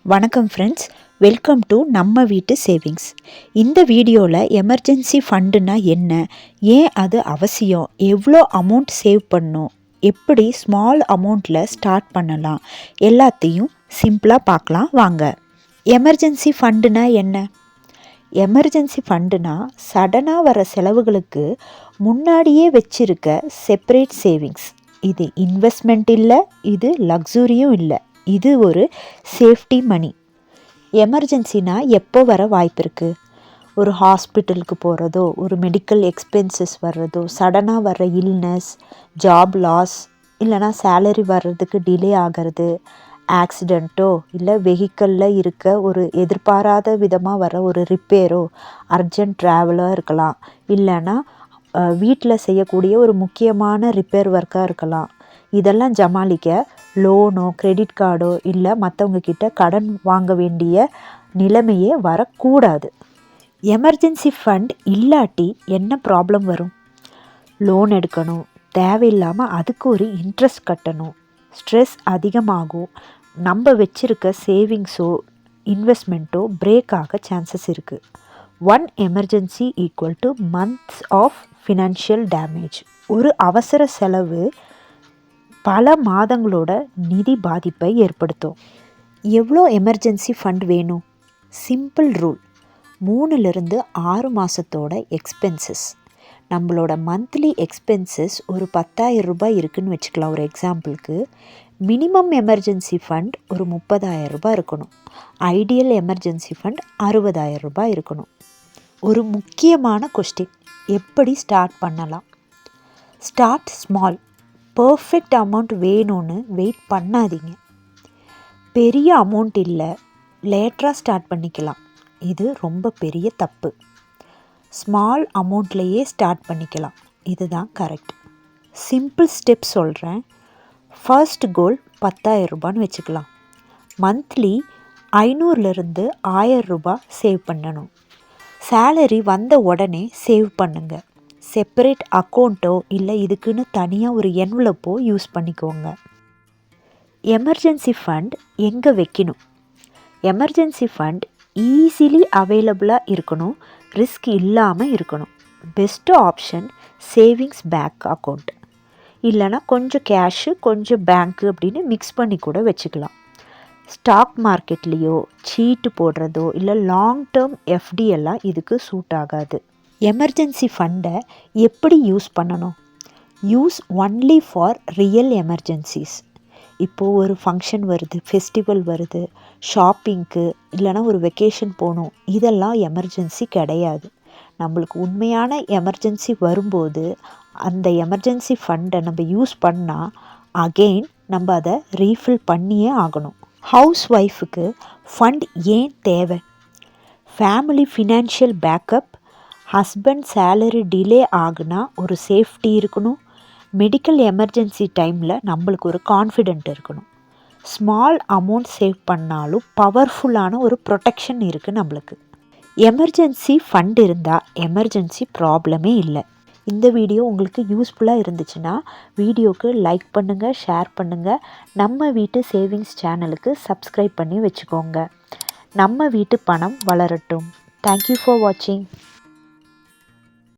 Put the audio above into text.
வணக்கம் friends, welcome to நம்ம வீட்டு சேவிங்ஸ். இந்த வீடியோவில் எமர்ஜென்சி ஃபண்டுனா என்ன, ஏன் அது அவசியம், எவ்வளோ அமௌண்ட் சேவ் பண்ணணும், எப்படி ஸ்மால் அமௌண்ட்டில் ஸ்டார்ட் பண்ணலாம், எல்லாத்தையும் சிம்பிளாக பார்க்கலாம் வாங்க. எமர்ஜென்சி ஃபண்டுனா என்ன? எமர்ஜென்சி ஃபண்டுனா சடனாக வர செலவுகளுக்கு முன்னாடியே வச்சிருக்க செப்பரேட் சேவிங்ஸ். இது இன்வெஸ்ட்மெண்ட் இல்லை, இது லக்ஸுரியும் இல்லை, இது ஒரு சேஃப்டி மணி. எமர்ஜென்சினா எப்போ வர வாய்ப்பு இருக்குது? ஒரு ஹாஸ்பிட்டலுக்கு போகிறதோ, ஒரு மெடிக்கல் எக்ஸ்பென்சஸ் வர்றதோ, சடனாக வர்ற இல்னஸ், ஜாப் லாஸ், இல்லைனா சேலரி வர்றதுக்கு டிலே ஆகிறது, ஆக்சிடெண்ட்டோ இல்லை வெஹிக்கிளில் இருக்க ஒரு எதிர்பாராத விதமாக வர ஒரு ரிப்பேரோ, அர்ஜென்ட் ட்ராவலோ இருக்கலாம், இல்லைனா வீட்டில் செய்யக்கூடிய ஒரு முக்கியமான ரிப்பேர் ஒர்க்காக இருக்கலாம். இதெல்லாம் சமாளிக்க லோனோ கிரெடிட் கார்டோ இல்லை மற்றவங்க கிட்ட கடன் வாங்க வேண்டிய நிலைமையே வரக்கூடாது. எமர்ஜென்சி ஃபண்ட் இல்லாட்டி என்ன ப்ராப்ளம் வரும்? லோன் எடுக்கணும், தேவையில்லாமல் அதுக்கு ஒரு இன்ட்ரெஸ்ட் கட்டணும், ஸ்ட்ரெஸ் அதிகமாகும், நம்ம வச்சுருக்க சேவிங்ஸோ இன்வெஸ்ட்மெண்ட்டோ பிரேக் ஆக சான்சஸ் இருக்குது. One emergency equal to months of financial damage. ஒரு அவசர செலவு பல மாதங்களோட நிதி பாதிப்பை ஏற்படுத்தும். எவ்வளோ எமர்ஜென்சி ஃபண்ட் வேணும்? சிம்பிள் ரூல், 3லிருந்து 6 மாதத்தோட எக்ஸ்பென்சஸ். நம்மளோட மந்த்லி எக்ஸ்பென்சஸ் ஒரு 10,000 ரூபாய் இருக்குதுன்னு வச்சுக்கலாம். ஒரு எக்ஸாம்பிளுக்கு மினிமம் எமர்ஜென்சி ஃபண்ட் ஒரு 30,000 ரூபாய் இருக்கணும். ஐடியல் எமர்ஜென்சி ஃபண்ட் 60,000 ரூபாய் இருக்கணும். ஒரு முக்கியமான கொஸ்டின், எப்படி ஸ்டார்ட் பண்ணலாம்? Start small. பர்ஃபெக்ட் அமௌண்ட் வேணும்னு வெயிட் பண்ணாதீங்க. பெரிய அமௌண்ட் இல்லை, லேட்டராக ஸ்டார்ட் பண்ணிக்கலாம். இது ரொம்ப பெரிய தப்பு. ஸ்மால் அமௌண்ட்லேயே ஸ்டார்ட் பண்ணிக்கலாம், இதுதான் கரெக்ட். சிம்பிள் ஸ்டெப் சொல்கிறேன். ஃபர்ஸ்ட் கோல் 10,000 ரூபான்னு வச்சுக்கலாம். மந்த்லி 500லிருந்து 1000 ரூபாய் சேவ் பண்ணணும். சேலரி வந்த உடனே சேவ் பண்ணுங்கள். செப்பரேட் அக்கௌண்ட்டோ இல்லை இதுக்குன்னு தனியாக ஒரு என்வலப்போ யூஸ் பண்ணிக்கோங்க. எமர்ஜென்சி ஃபண்ட் எங்கே வைக்கணும்? எமர்ஜென்சி ஃபண்ட் ஈஸிலி அவைலபிளாக இருக்கணும், ரிஸ்க் இல்லாமல் இருக்கணும். Best option savings bank account, இல்லைனா கொஞ்சம் கேஷு கொஞ்சம் பேங்க்கு அப்படின்னு மிக்ஸ் பண்ணி கூட வச்சுக்கலாம். ஸ்டாக் மார்க்கெட்லேயோ சீட்டு போடுறதோ இல்லை லாங் டேர்ம் எஃப்டி எல்லாம் இதுக்கு சூட் ஆகாது. எமர்ஜென்சி ஃபண்டை எப்படி யூஸ் பண்ணணும்? Use only for real emergencies. இப்போது ஒரு ஃபங்க்ஷன் வருது, ஃபெஸ்டிவல் வருது, ஷாப்பிங்க்கு இல்லைனா ஒரு வெக்கேஷன் போகணும், இதெல்லாம் எமர்ஜென்சி கிடையாது. நம்மளுக்கு உண்மையான எமர்ஜென்சி வரும்போது அந்த எமர்ஜென்சி ஃபண்டை நம்ம யூஸ் பண்ணால் அகெயின் நம்ம அதை ரீஃபில் பண்ணியே ஆகணும். ஹவுஸ் ஒய்ஃபுக்கு ஃபண்ட் ஏன் தேவை? Family financial backup, husband salary delay ஆகுனா ஒரு சேஃப்டி இருக்கணும். மெடிக்கல் எமர்ஜென்சி டைமில் நம்மளுக்கு ஒரு கான்ஃபிடென்ட் இருக்கணும். ஸ்மால் அமௌண்ட் சேவ் பண்ணாலும் பவர்ஃபுல்லான ஒரு ப்ரொடெக்ஷன் இருக்குது நம்மளுக்கு. எமர்ஜென்சி ஃபண்ட் இருந்தால் எமர்ஜென்சி ப்ராப்ளமே இல்லை. இந்த வீடியோ உங்களுக்கு யூஸ்ஃபுல்லாக இருந்துச்சுன்னா வீடியோக்கு லைக் பண்ணுங்கள், ஷேர் பண்ணுங்கள். நம்ம வீட்டு சேவிங்ஸ் சேனலுக்கு சப்ஸ்கிரைப் பண்ணி வச்சுக்கோங்க. நம்ம வீட்டு பணம் வளரட்டும். தேங்க்யூ ஃபார் வாட்சிங்.